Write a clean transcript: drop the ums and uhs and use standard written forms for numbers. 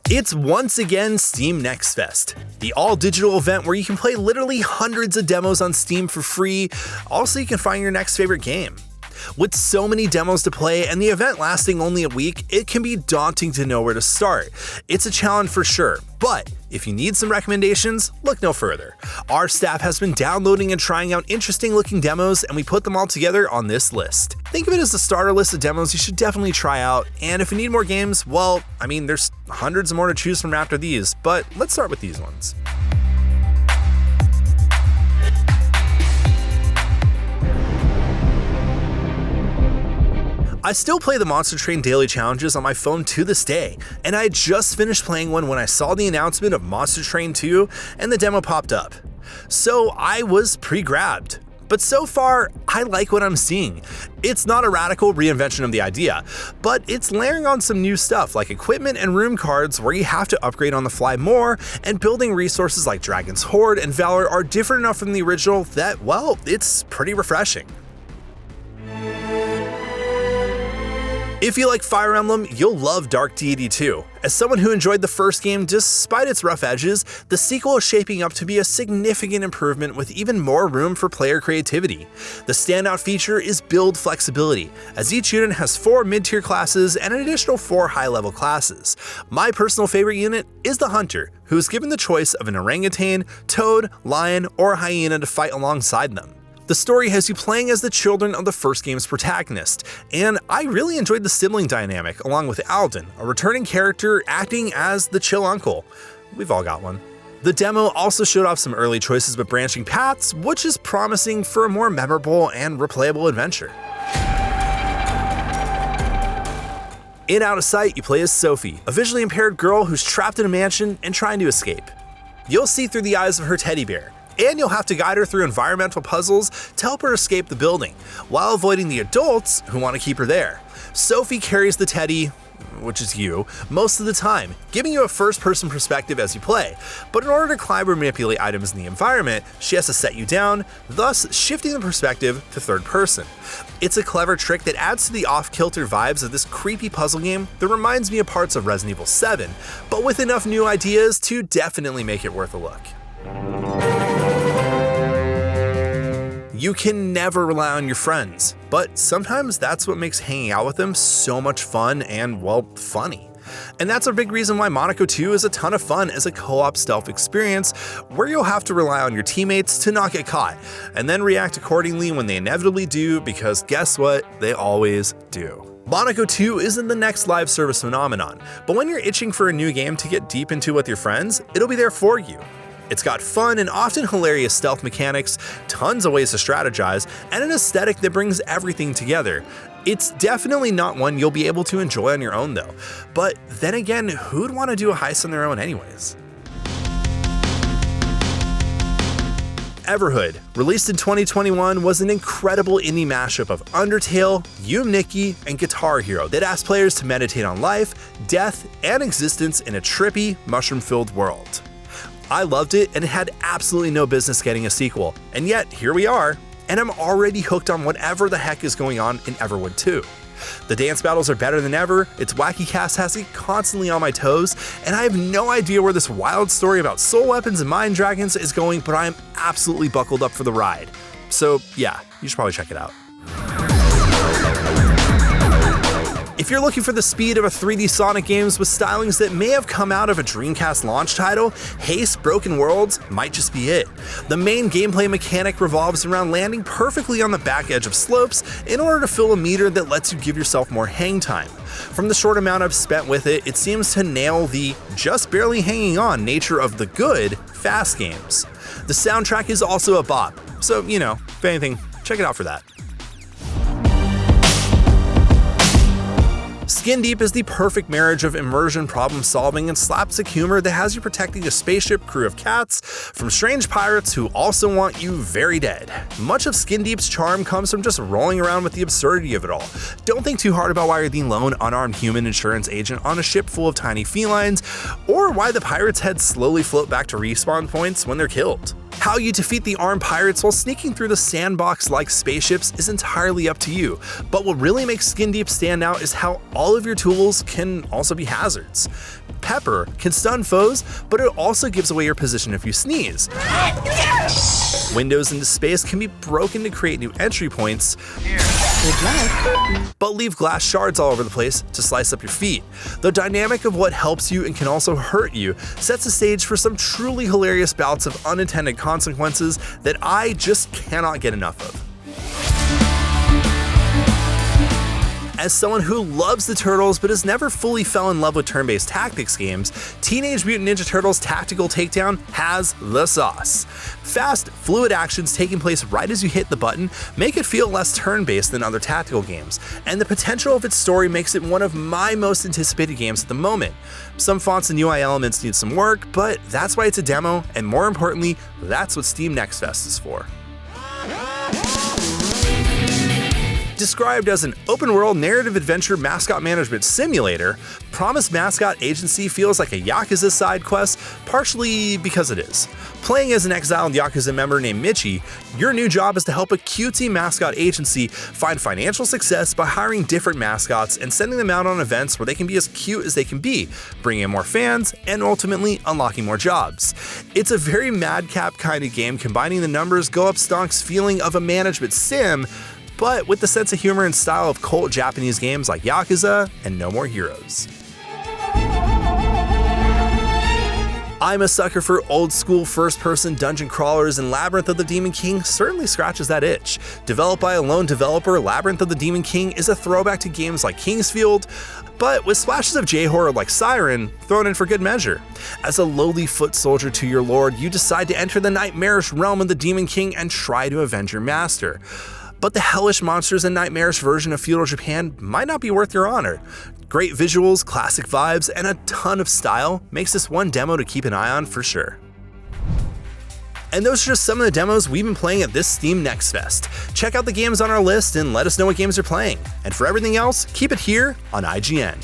It's once again Steam Next Fest, the all-digital event where you can play literally hundreds of demos on Steam for free. Also, you can find your next favorite game. With so many demos to play and the event lasting only a week, it can be daunting to know where to start. It's a challenge for sure, but if you need some recommendations, look no further. Our staff has been downloading and trying out interesting looking demos, and we put them all together on this list. Think of it as a starter list of demos you should definitely try out, and if you need more games, well, there's hundreds more to choose from after these, but let's start with these ones. I still play the Monster Train daily challenges on my phone to this day, and I had just finished playing one when I saw the announcement of Monster Train 2 and the demo popped up. So I was pre-grabbed. But so far, I like what I'm seeing. It's not a radical reinvention of the idea, but it's layering on some new stuff like equipment and room cards where you have to upgrade on the fly more, and building resources like Dragon's Hoard and Valor are different enough from the original that, well, it's pretty refreshing. If you like Fire Emblem, you'll love Dark Deity too. As someone who enjoyed the first game despite its rough edges, the sequel is shaping up to be a significant improvement with even more room for player creativity. The standout feature is build flexibility, as each unit has 4 mid-tier classes and an additional 4 high-level classes. My personal favorite unit is the Hunter, who is given the choice of an orangutan, toad, lion, or hyena to fight alongside them. The story has you playing as the children of the first game's protagonist, and I really enjoyed the sibling dynamic along with Alden, a returning character acting as the chill uncle. We've all got one. The demo also showed off some early choices with branching paths, which is promising for a more memorable and replayable adventure. In Out of Sight, you play as Sophie, a visually impaired girl who's trapped in a mansion and trying to escape. You'll see through the eyes of her teddy bear, and you'll have to guide her through environmental puzzles to help her escape the building, while avoiding the adults who want to keep her there. Sophie carries the teddy, which is you, most of the time, giving you a first-person perspective as you play, but in order to climb or manipulate items in the environment, she has to set you down, thus shifting the perspective to third person. It's a clever trick that adds to the off-kilter vibes of this creepy puzzle game that reminds me of parts of Resident Evil 7, but with enough new ideas to definitely make it worth a look. You can never rely on your friends, but sometimes that's what makes hanging out with them so much fun and, well, funny. And that's a big reason why Monaco 2 is a ton of fun as a co-op stealth experience where you'll have to rely on your teammates to not get caught, and then react accordingly when they inevitably do, because guess what? They always do. Monaco 2 isn't the next live service phenomenon, but when you're itching for a new game to get deep into with your friends, it'll be there for you. It's got fun and often hilarious stealth mechanics, tons of ways to strategize, and an aesthetic that brings everything together. It's definitely not one you'll be able to enjoy on your own though, but then again, who'd want to do a heist on their own anyways? Everhood, released in 2021, was an incredible indie mashup of Undertale, Nikki, and Guitar Hero that asked players to meditate on life, death, and existence in a trippy, mushroom-filled world. I loved it, and it had absolutely no business getting a sequel, and yet here we are, and I'm already hooked on whatever the heck is going on in Everwood 2. The dance battles are better than ever, its wacky cast has me constantly on my toes, and I have no idea where this wild story about soul weapons and mind dragons is going, but I am absolutely buckled up for the ride. So yeah, you should probably check it out. If you're looking for the speed of a 3D Sonic games with stylings that may have come out of a Dreamcast launch title, Haste Broken Worlds might just be it. The main gameplay mechanic revolves around landing perfectly on the back edge of slopes in order to fill a meter that lets you give yourself more hang time. From the short amount I've spent with it, it seems to nail the just barely hanging on nature of the good, fast games. The soundtrack is also a bop, so if anything, check it out for that. Skin Deep is the perfect marriage of immersion, problem solving, and slapstick humor that has you protecting a spaceship crew of cats from strange pirates who also want you very dead. Much of Skin Deep's charm comes from just rolling around with the absurdity of it all. Don't think too hard about why you're the lone unarmed human insurance agent on a ship full of tiny felines, or why the pirates' heads slowly float back to respawn points when they're killed. How you defeat the armed pirates while sneaking through the sandbox-like spaceships is entirely up to you, but what really makes Skin Deep stand out is how all of your tools can also be hazards. Pepper can stun foes, but it also gives away your position if you sneeze. Windows into space can be broken to create new entry points, but leave glass shards all over the place to slice up your feet. The dynamic of what helps you and can also hurt you sets the stage for some truly hilarious bouts of unintended consequences that I just cannot get enough of. As someone who loves the Turtles but has never fully fell in love with turn-based tactics games, Teenage Mutant Ninja Turtles Tactical Takedown has the sauce. Fast, fluid actions taking place right as you hit the button make it feel less turn-based than other tactical games, and the potential of its story makes it one of my most anticipated games at the moment. Some fonts and UI elements need some work, but that's why it's a demo, and more importantly, that's what Steam Next Fest is for. Described as an open-world narrative-adventure mascot management simulator, Promise Mascot Agency feels like a Yakuza side quest, partially because it is. Playing as an exiled Yakuza member named Michi, your new job is to help a cutesy mascot agency find financial success by hiring different mascots and sending them out on events where they can be as cute as they can be, bringing in more fans, and ultimately unlocking more jobs. It's a very madcap kind of game, combining the numbers go up stonks feeling of a management sim, but with the sense of humor and style of cult Japanese games like Yakuza and No More Heroes. I'm a sucker for old school first-person dungeon crawlers, and Labyrinth of the Demon King certainly scratches that itch. Developed by a lone developer, Labyrinth of the Demon King is a throwback to games like Kingsfield, but with splashes of J-horror like Siren thrown in for good measure. As a lowly foot soldier to your lord, you decide to enter the nightmarish realm of the Demon King and try to avenge your master. But the hellish monsters and nightmarish version of feudal Japan might not be worth your honor. Great visuals, classic vibes, and a ton of style makes this one demo to keep an eye on for sure. And those are just some of the demos we've been playing at this Steam Next Fest. Check out the games on our list and let us know what games you're playing. And for everything else, keep it here on IGN.